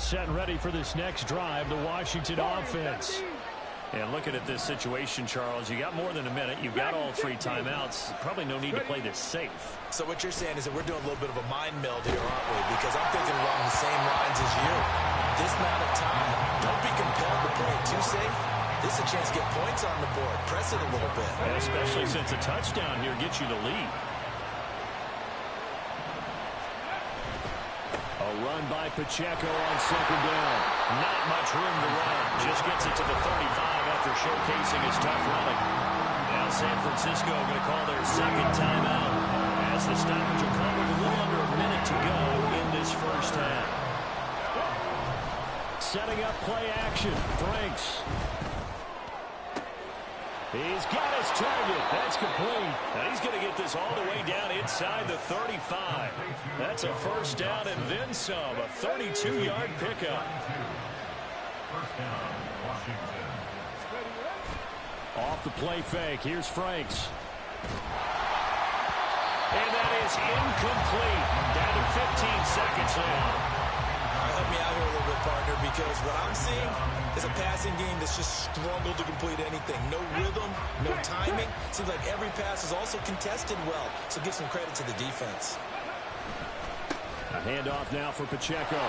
set and ready for this next drive, the Washington offense. And looking at this situation, Charles, you got more than a minute. You've got all 3 timeouts. Probably no need to play this safe. So what you're saying is that we're doing a little bit of a mind meld here, aren't we? Because I'm thinking along the same lines as you. This amount of time, don't be compelled to play it too safe. This is a chance to get points on the board. Press it a little bit. And especially since a touchdown here gets you the lead. A run by Pacheco on second down. Not much room to run. Just gets it to the 35 after showcasing his tough running. Now San Francisco going to call their second timeout as the stoppage will come with a little under a minute to go in this first half. Setting up play action. Franks. He's got his target. That's complete. Now he's going to get this all the way down inside the 35. That's a first down and then some. A 32-yard pickup. Off the play fake. Here's Franks. And that is incomplete. Down to 15 seconds now. Help me out here a little bit, partner, because what I'm seeing is a passing game that's just struggled to complete anything. No rhythm, no timing. Seems like every pass is also contested well, so give some credit to the defense. A handoff now for Pacheco.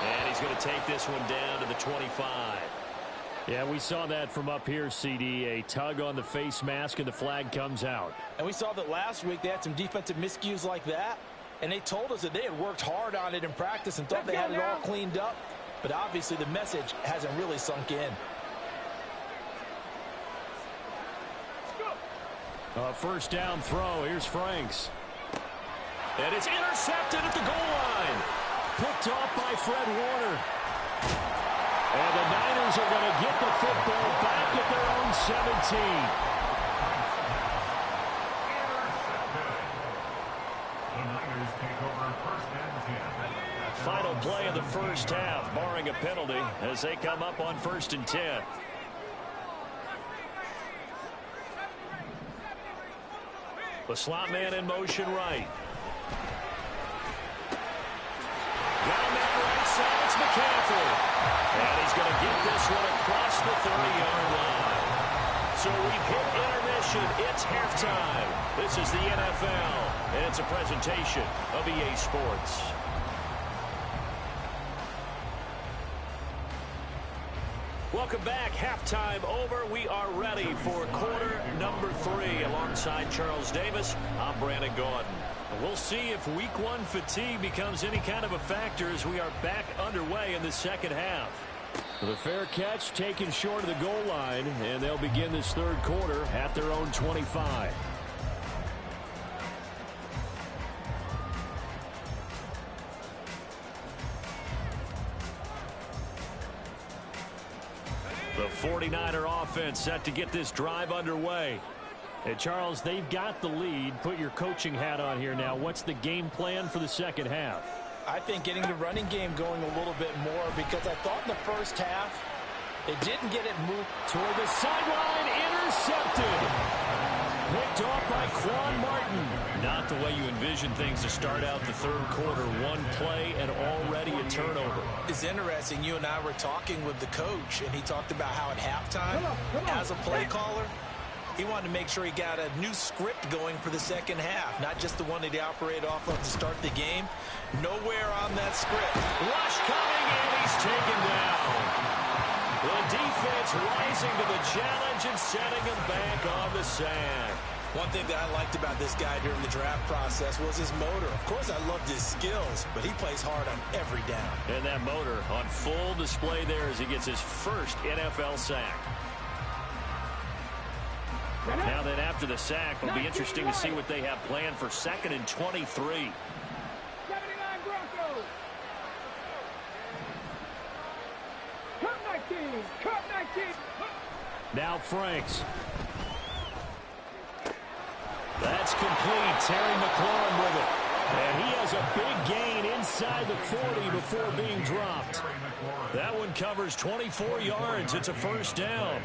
And he's going to take this one down to the 25. Yeah, we saw that from up here, CD. A tug on the face mask, and the flag comes out. And we saw that last week they had some defensive miscues like that. And they told us that they had worked hard on it in practice and thought they had it all cleaned up. But obviously the message hasn't really sunk in. First down throw. Here's Franks. And it's intercepted at the goal line. Picked off by Fred Warner. And the Niners are going to get the football back at their own 17. Final play of the first half, barring a penalty, as they come up on 1st and 10. The slot man in motion right. Got him out right side, it's McCaffrey. And he's going to get this one across the 30-yard line. So we've hit intermission. It's halftime. This is the NFL, and it's a presentation of EA Sports. Welcome back. Halftime over. We are ready for quarter number 3. Alongside Charles Davis, I'm Brandon Gordon. We'll see if week 1 fatigue becomes any kind of a factor as we are back underway in the second half. The fair catch taken short of the goal line, and they'll begin this third quarter at their own 25. The 49er offense set to get this drive underway. And Charles, they've got the lead. Put your coaching hat on here now. What's the game plan for the second half? I think getting the running game going a little bit more, because I thought in the first half they didn't get it moved toward the sideline. Intercepted. Picked off by Quan Martin. Not the way you envision things to start out the third quarter. One play and already a turnover. It's interesting. You and I were talking with the coach, and he talked about how at halftime, as a play caller, he wanted to make sure he got a new script going for the second half, not just the one that he operated off of to start the game. Nowhere on that script. Rush coming, and he's taken down. The defense rising to the challenge and setting him back on the sack. One thing that I liked about this guy during the draft process was his motor. Of course, I loved his skills, but he plays hard on every down. And that motor on full display there as he gets his first NFL sack. Now then, after the sack, it'll be interesting to see what they have planned for 2nd and 23. Now Franks. That's complete. Terry McLaurin with it. And he has a big gain inside the 40 before being dropped. That one covers 24 yards. It's a first down.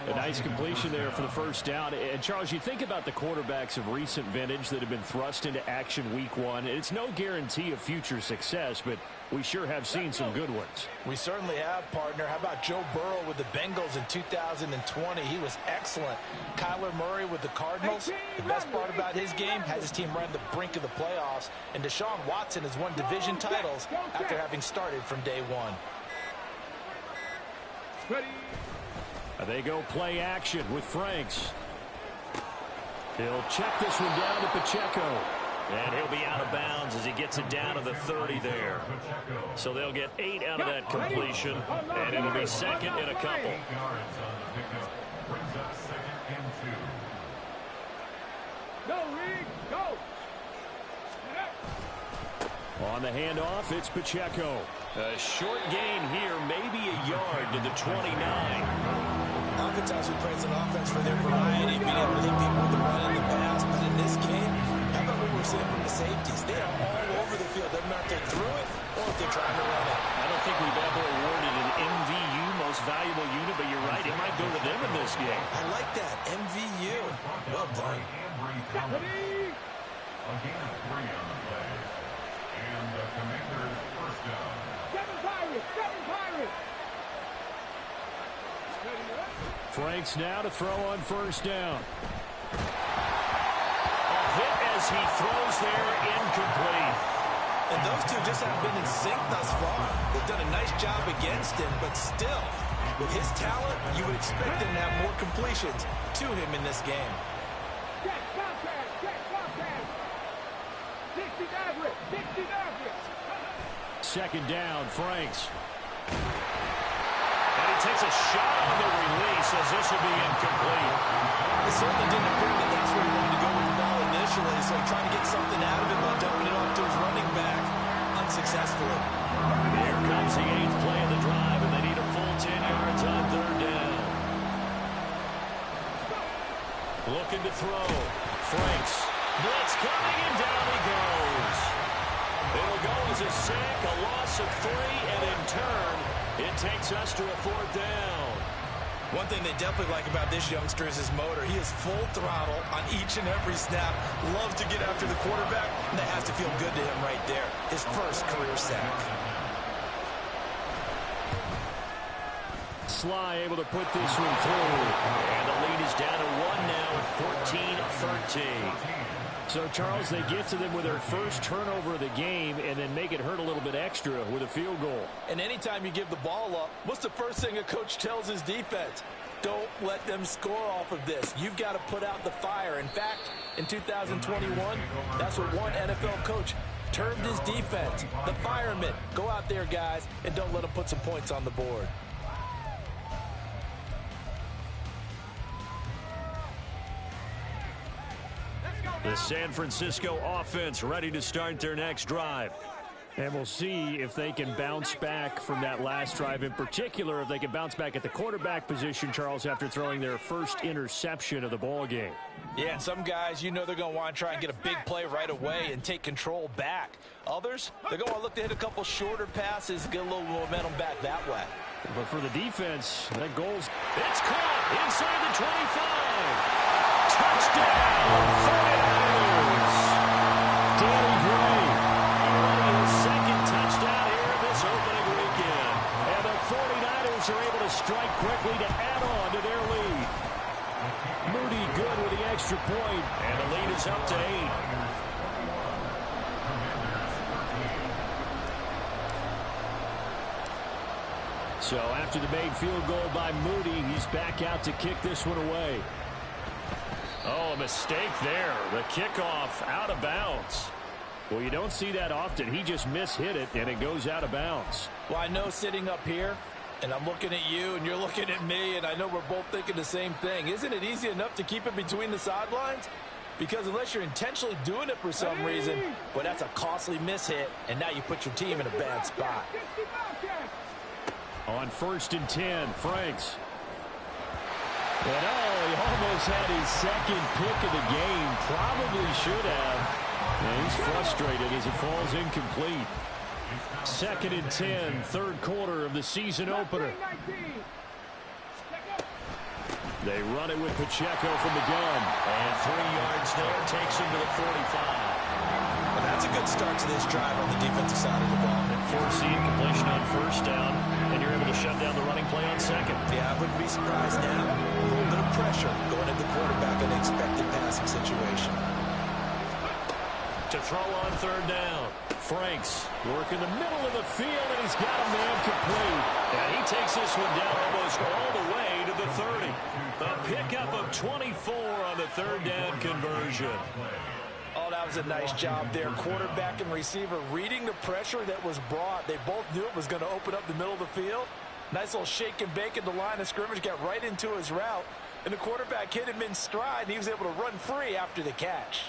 A nice completion there for the first down. And, Charles, you think about the quarterbacks of recent vintage that have been thrust into action week one. It's no guarantee of future success, but we sure have seen some good ones. We certainly have, partner. How about Joe Burrow with the Bengals in 2020? He was excellent. Kyler Murray with the Cardinals. The best part about his game has his team right on the brink of the playoffs. And Deshaun Watson has won division titles after having started from day one. They go play action with Franks. He'll check this one down to Pacheco. And he'll be out of bounds as he gets it down to the 30 there. So they'll get 8 out of that completion, and it'll be second and a couple. On the handoff, it's Pacheco. A short gain here, maybe a yard to the 29. Oftentimes we praise an offense for their variety, being able to hit people with the run and the pass. But in this game, how about what we're seeing from the safeties? They are all over the field. Doesn't matter if they threw it or if they're trying to run it. I don't think we've ever awarded an MVU, most valuable unit, but you're right, it might go to them in this game. I like that, MVU. Well done. Franks now to throw on first down. A hit as he throws there, incomplete. And those two just haven't been in sync thus far. They've done a nice job against him, but still, with his talent, you would expect him to have more completions to him in this game. Second down, Franks. And he takes a shot on the release as this will be incomplete. It certainly didn't appear that that's where he wanted to go with the ball initially, so he tried to get something out of it by dumping it off to his running back unsuccessfully. Here comes the 8th play of the drive, and they need a full 10 yards on third down. Looking to throw. Franks. Blitz coming, and down he goes. It'll go as a sack, a loss of 3, and in turn, it takes us to a 4th down. One thing they definitely like about this youngster is his motor. He is full throttle on each and every snap. Loves to get after the quarterback, and that has to feel good to him right there. His first career sack. Sly able to put this one through. And the lead is down to 1 now at 14-13. So, Charles, they get to them with their first turnover of the game and then make it hurt a little bit extra with a field goal. And anytime you give the ball up, what's the first thing a coach tells his defense? Don't let them score off of this. You've got to put out the fire. In fact, in 2021, that's what one NFL coach termed his defense, the firemen. Go out there, guys, and don't let them put some points on the board. The San Francisco offense ready to start their next drive. And we'll see if they can bounce back from that last drive. In particular, if they can bounce back at the quarterback position, Charles, after throwing their first interception of the ball game. Yeah, and some guys, you know they're going to want to try and get a big play right away and take control back. Others, they're going to look to hit a couple shorter passes, get a little momentum back that way. But for the defense, that goal's... It's caught inside the 25. Touchdown, 49ers. Danny Gray. Already his second touchdown here this opening weekend. And the 49ers are able to strike quickly to add on to their lead. Moody good with the extra point. And the lead is up to 8. So after the made field goal by Moody, he's back out to kick this one away. Oh, a mistake there. The kickoff out of bounds. Well, you don't see that often. He just mishit it, and it goes out of bounds. Well, I know sitting up here, and I'm looking at you, and you're looking at me, and I know we're both thinking the same thing. Isn't it easy enough to keep it between the sidelines? Because unless you're intentionally doing it for some reason, well, that's a costly mishit, and now you put your team in a bad spot. On 1st and 10, Franks. And oh, he almost had his second pick of the game. Probably should have. And he's frustrated as it falls incomplete. 2nd and 10, third quarter of the season opener. They run it with Pacheco from the gun. And 3 yards there takes him to the 45. And that's a good start to this drive on the defensive side of the ball. And forcing completion on first down, and you're able to shut down the running play on second. Yeah, I wouldn't be surprised now. A little bit of pressure going at the quarterback in an expected passing situation. To throw on third down. Franks working the middle of the field, and he's got a man complete. And he takes this one down almost all the way to the 30. A pickup of 24 on the third down conversion. Oh, that was a nice job there. Quarterback and receiver reading the pressure that was brought. They both knew it was going to open up the middle of the field. Nice little shake and bake at the line of scrimmage, got right into his route. And the quarterback hit him in stride, and he was able to run free after the catch.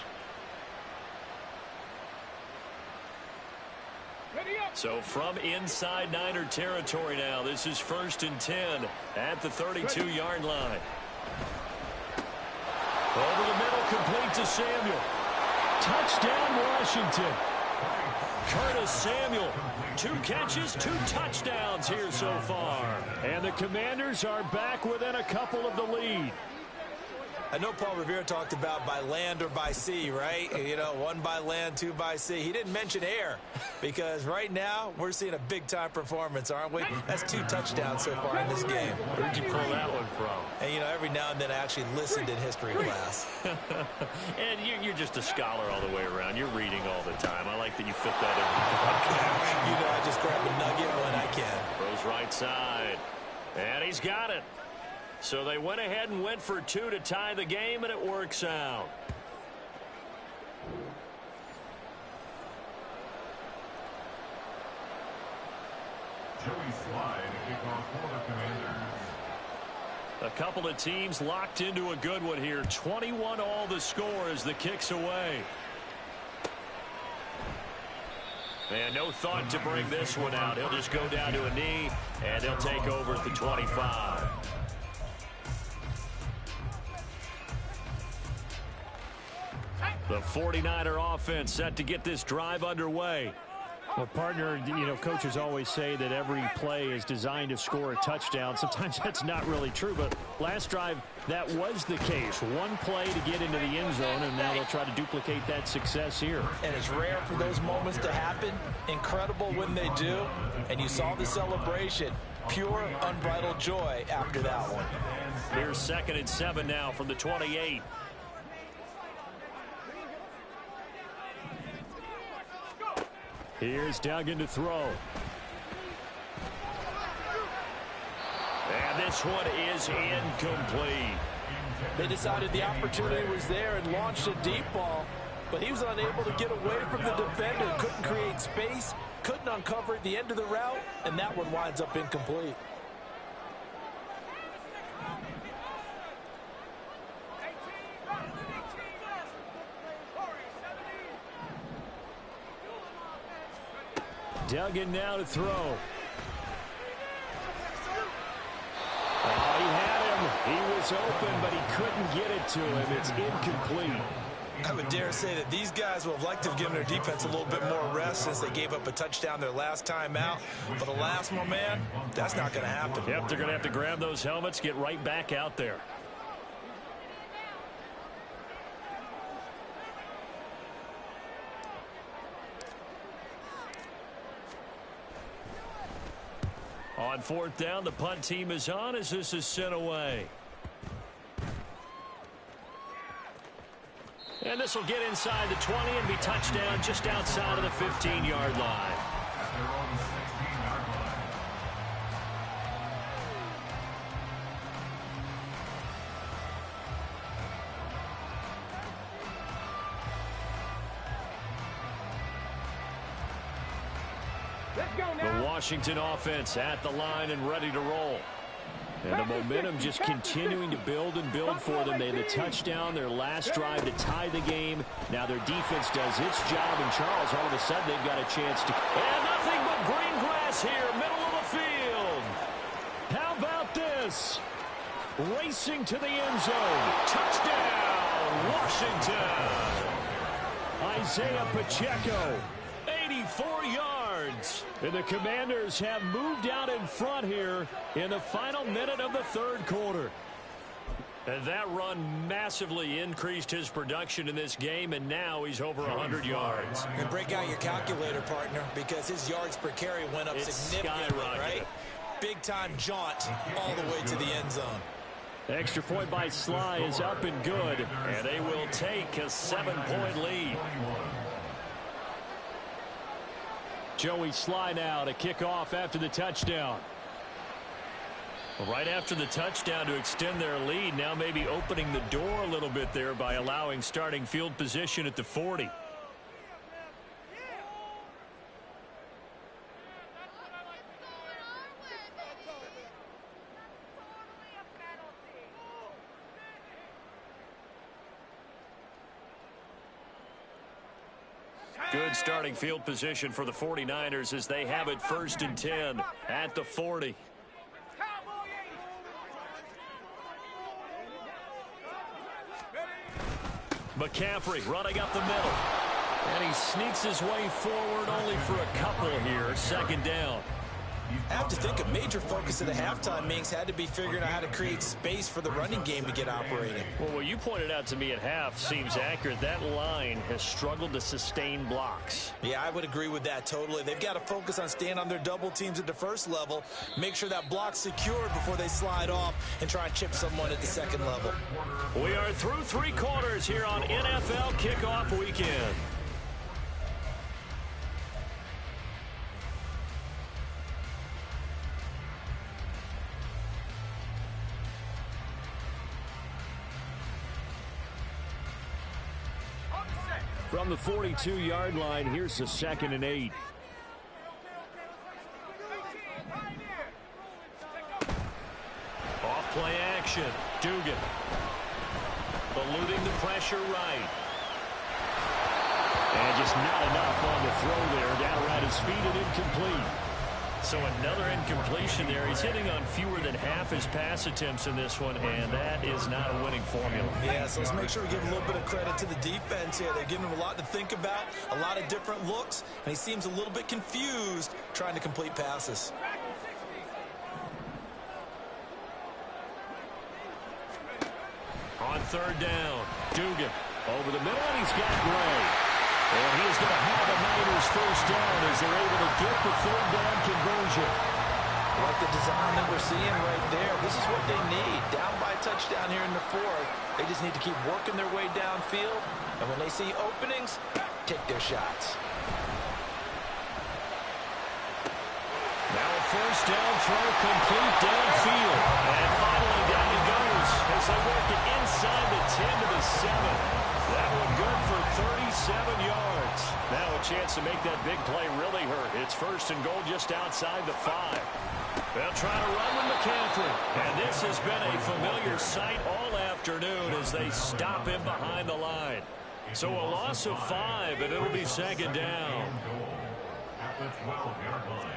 So from inside Niner territory now, this is 1st and 10 at the 32-yard line. Over the middle, complete to Samuel. Touchdown, Washington. Curtis Samuel, 2 catches, 2 touchdowns here so far. And the Commanders are back within a couple of the lead. I know Paul Revere talked about by land or by sea, right? You know, 1 by land, 2 by sea. He didn't mention air because right now we're seeing a big-time performance, aren't we? That's 2 touchdowns so far in this game. Where'd you pull that one from? And, you know, every now and then I actually listened in history class. And you're just a scholar all the way around. You're reading all the time. I like that you fit that into the podcast. You know, I just grab a nugget when I can. Throws right side. And he's got it. So they went ahead and went for 2 to tie the game, and it works out. Joey Slide, kickoff for the Commanders. A couple of teams locked into a good one here. 21 all the score as the kick's away. And no thought to bring this one out. He'll just go down to a knee, and they'll take over at the 25. The 49er offense set to get this drive underway. Well, partner, you know, coaches always say that every play is designed to score a touchdown. Sometimes that's not really true, but last drive, that was the case. 1 play to get into the end zone, and now they'll try to duplicate that success here. And it's rare for those moments to happen. Incredible when they do. And you saw the celebration. Pure, unbridled joy after that one. Here's 2nd and 7 now from the 28. Here's Duggan to throw. And this one is incomplete. They decided the opportunity was there and launched a deep ball, but he was unable to get away from the defender, couldn't create space, couldn't uncover at the end of the route, and that one winds up incomplete. Duggan now to throw. Oh, he had him. He was open, but he couldn't get it to him. It's incomplete. I would dare say that these guys would have liked to have given their defense a little bit more rest since they gave up a touchdown their last time out. But the last one, man, that's not going to happen. Yep, they're going to have to grab those helmets, get right back out there. On 4th down, the punt team is on as this is sent away. And this will get inside the 20 and be touchdown just outside of the 15-yard line. The Washington offense at the line and ready to roll. And the momentum just continuing to build and build for them. They had the touchdown, their last drive to tie the game. Now their defense does its job, and Charles, all of a sudden, they've got a chance to... And nothing but green grass here, middle of the field. How about this? Racing to the end zone. Touchdown, Washington. Isaiah Pacheco. 84 yards. And the Commanders have moved out in front here in the final minute of the 3rd quarter. And that run massively increased his production in this game, and now he's over 100 yards. And break out your calculator, partner, because his yards per carry went up significantly, right? Big-time jaunt all the way to the end zone. Extra point by Sly is up and good, and they will take a 7-point lead. Joey Sly now to kick off after the touchdown. Right after the touchdown to extend their lead, now maybe opening the door a little bit there by allowing starting field position at the 40. Good starting field position for the 49ers as they have it 1st and 10 at the 40. McCaffrey running up the middle. And he sneaks his way forward only for a couple here. 2nd down. I have to think a major focus of the halftime meetings had to be figuring out how to create space for the running game to get operating. Well, what you pointed out to me at half seems accurate. That line has struggled to sustain blocks. Yeah, I would agree with that totally. They've got to focus on staying on their double teams at the first level, make sure that block's secured before they slide off and try and chip someone at the second level. We are through 3 quarters here on NFL Kickoff Weekend. From the 42-yard line, here's the 2nd and 8. Off play action. Dugan. Eluding the pressure right. And just not enough on the throw there. Down around his feet and incomplete. So another incompletion there. He's hitting on fewer than half his pass attempts in this one, and that is not a winning formula. Yeah, so let's make sure we give a little bit of credit to the defense here. They're giving him a lot to think about, a lot of different looks, and he seems a little bit confused trying to complete passes. On 3rd down, Dugan over the middle, and he's got Gray. And he is going to have a Niners 1st down as they're able to get the 3rd down conversion. Like the design that we're seeing right there, this is what they need. Down by a touchdown here in the 4th. They just need to keep working their way downfield. And when they see openings, take their shots. Now a 1st down throw complete downfield. And finally down he goes as they work it inside the 10 to the 7. That one good for 37 yards. Now a chance to make that big play really hurt. It's 1st and goal just outside the 5. They'll try to run with McCaffrey. And this has been a familiar sight all afternoon as they stop him behind the line. So a loss of 5, and it'll be 2nd down. At the 12-yard line.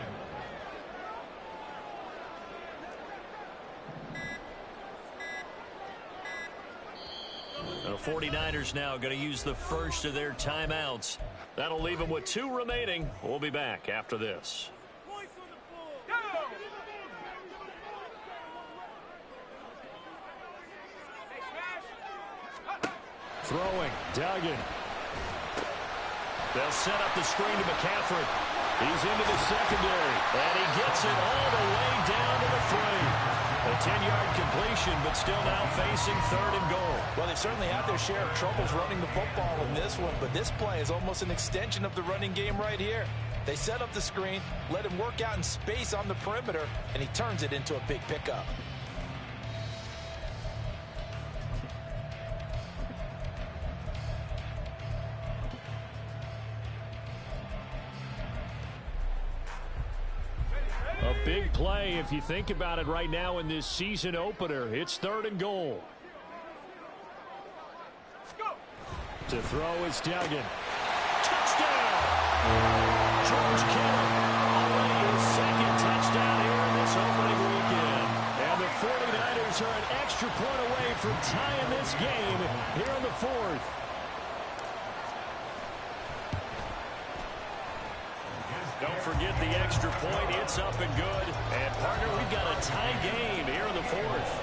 The 49ers now going to use the first of their timeouts. That'll leave them with 2 remaining. We'll be back after this. Throwing, Duggan. They'll set up the screen to McCaffrey. He's into the secondary, and he gets it all the way down to the 3. A 10-yard completion, but still now facing 3rd and goal. Well, they've certainly had their share of troubles running the football in this one, but this play is almost an extension of the running game right here. They set up the screen, let him work out in space on the perimeter, and he turns it into a big pickup. A big play if you think about it right now in this season opener. It's 3rd and goal. To throw is Duggan. Touchdown! George Kittle already his 2nd touchdown here in this opening weekend. And the 49ers are an extra point away from tying this game here in the 4th. Don't forget the extra point. It's up and good. And, partner, we've got a tie game here in the 4th.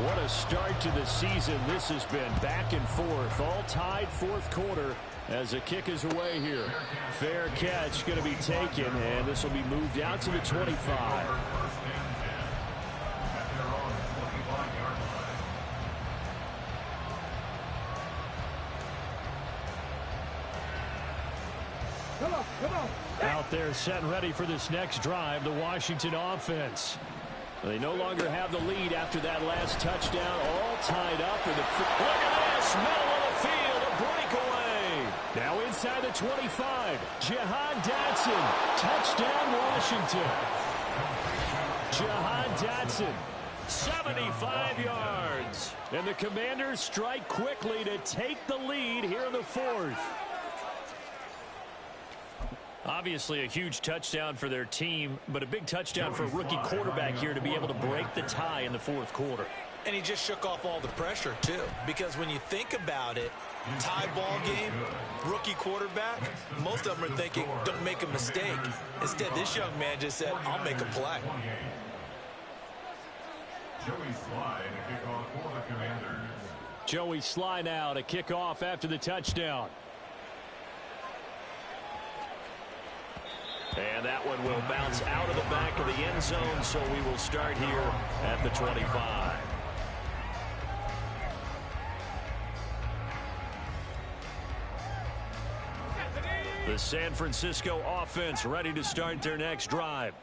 What a start to the season this has been. Back and forth, all tied fourth quarter as the kick is away here. Fair catch going to be taken, and this will be moved out to the 25. Out there set and ready for this next drive, the Washington offense. They no longer have the lead after that last touchdown, all tied up. Look at this, middle of the field, a breakaway. Now inside the 25, Jahan Dotson, touchdown Washington. Jahan Dotson, 75 yards. And the Commanders strike quickly to take the lead here in the fourth. Obviously a huge touchdown for their team, but a big touchdown for a rookie quarterback here to be able to break the tie in the fourth quarter. And he just shook off all the pressure, too, because when you think about it, tie ball game, rookie quarterback, most of them are thinking, don't make a mistake. Instead, this young man just said, I'll make a play. Joey Sly now to kick off after the touchdown. And that one will bounce out of the back of the end zone, so we will start here at the 25. The San Francisco offense ready to start their next drive.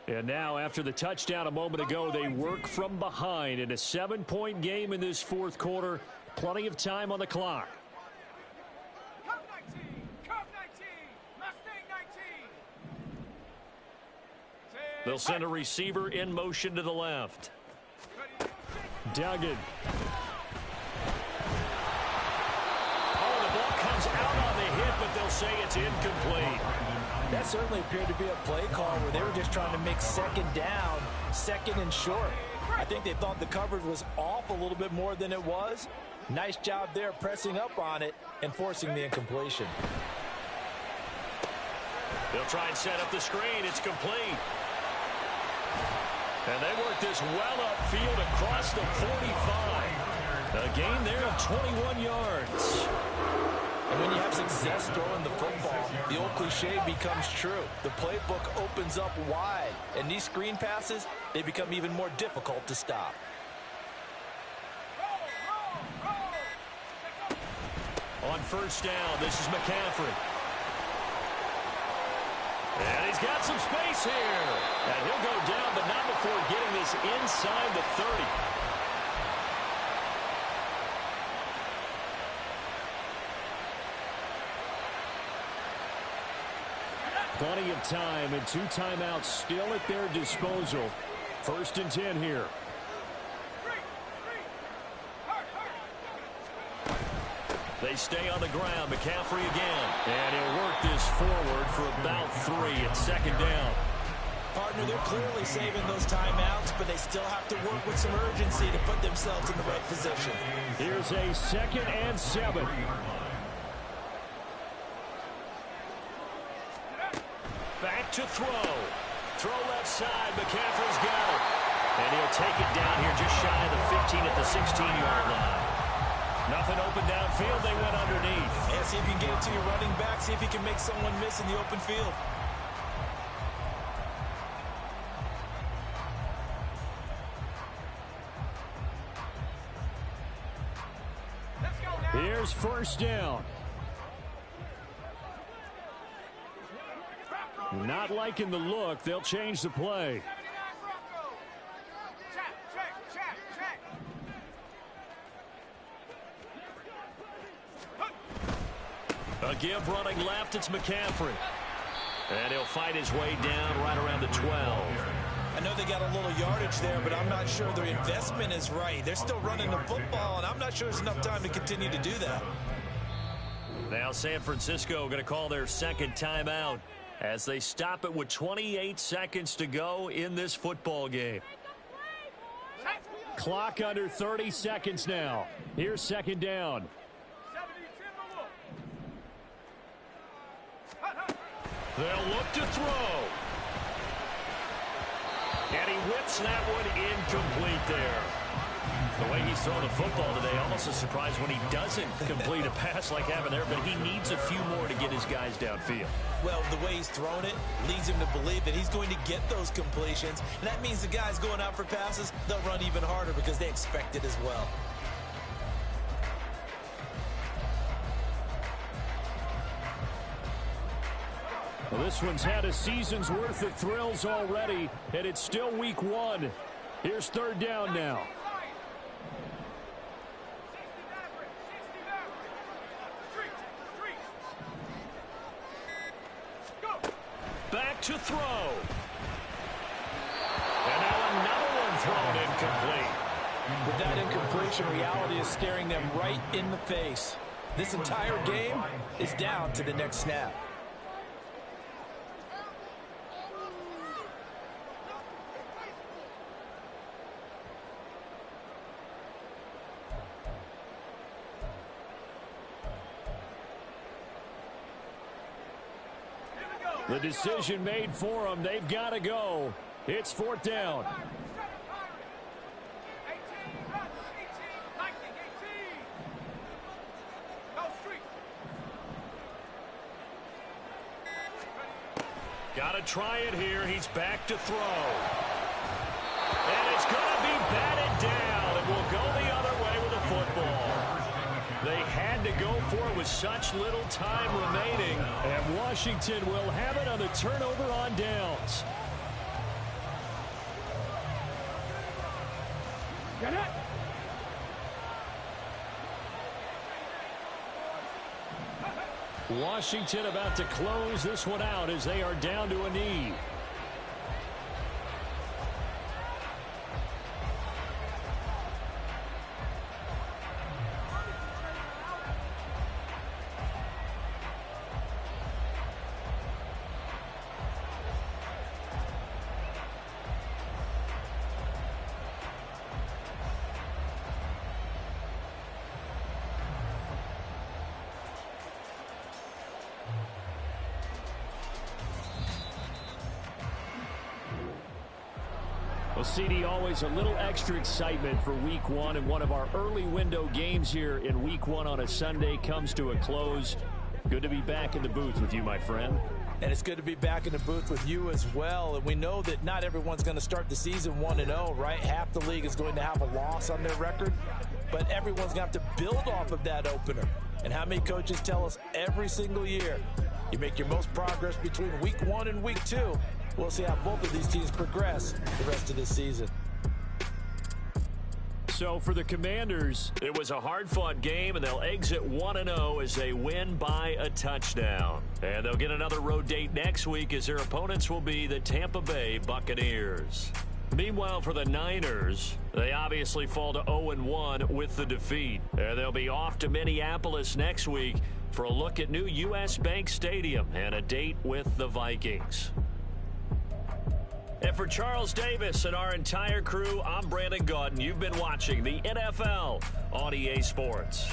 And now after the touchdown a moment ago, they work from behind in a 7-point game in this fourth quarter. Plenty of time on the clock. They'll send a receiver in motion to the left. Duggan. Oh, the ball comes out on the hit, but they'll say it's incomplete. That certainly appeared to be a play call where they were just trying to make second down, second and short. I think they thought the coverage was off a little bit more than it was. Nice job there pressing up on it and forcing the incompletion. They'll try and set up the screen. It's complete. And they work this well upfield across the 45. A gain there of 21 yards. And when you have success throwing the football, the old cliche becomes true. The playbook opens up wide. And these screen passes, they become even more difficult to stop. On first down, this is McCaffrey. And he's got some space here. And he'll go down, but not before getting this inside the 30. Plenty of time and 2 timeouts still at their disposal. 1st and 10 here. They stay on the ground. McCaffrey again. And he'll work this forward for about 3 at 2nd down. Partner, they're clearly saving those timeouts, but they still have to work with some urgency to put themselves in the right position. Here's a 2nd and 7. Back to throw. Throw left side. McCaffrey's got it. And he'll take it down here just shy of the 15 at the 16-yard line. Nothing open downfield. They went underneath. Yeah, see if you can get it to your running back. See if you can make someone miss in the open field. Here's 1st down. Not liking the look. They'll change the play. A give running left. It's McCaffrey. And he'll fight his way down right around the 12. I know they got a little yardage there, but I'm not sure their investment is right. They're still running the football, and I'm not sure there's enough time to continue to do that. Now San Francisco going to call their 2nd timeout as they stop it with 28 seconds to go in this football game. Clock under 30 seconds now. Here's 2nd down. They'll look to throw. And he whips that one incomplete there. The way he's throwing the football today, almost a surprise when he doesn't complete a pass like having there, but he needs a few more to get his guys downfield. Well, the way he's thrown it leads him to believe that he's going to get those completions, and that means the guys going out for passes, they'll run even harder because they expect it as well. Well, this one's had a season's worth of thrills already, and it's still week 1. Here's third down now. Back to throw. And now another one thrown incomplete. With that incompletion, reality is staring them right in the face. This entire game is down to the next snap. The decision made for them. They've got to go. It's fourth down. Got to try it here. He's back to throw. And it's going to be batted down. And will go the other way with the football. They had to go for it with such little time remaining. And Washington will have it on the turnover on downs. Get it. Washington about to close this one out as they are down to a knee. Well, CD, always a little extra excitement for week 1, and one of our early window games here in week 1 on a Sunday comes to a close. Good to be back in the booth with you, my friend. And it's good to be back in the booth with you as well. And we know that not everyone's going to start the season 1-0, right? Half the league is going to have a loss on their record, but everyone's going to have to build off of that opener. And how many coaches tell us every single year, you make your most progress between week 1 and week 2. We'll see how both of these teams progress the rest of this season. So for the Commanders, it was a hard-fought game, and they'll exit 1-0 as they win by a touchdown. And they'll get another road date next week as their opponents will be the Tampa Bay Buccaneers. Meanwhile, for the Niners, they obviously fall to 0-1 with the defeat. And they'll be off to Minneapolis next week for a look at new U.S. Bank Stadium and a date with the Vikings. And for Charles Davis and our entire crew, I'm Brandon Gaudin. You've been watching the NFL on EA Sports.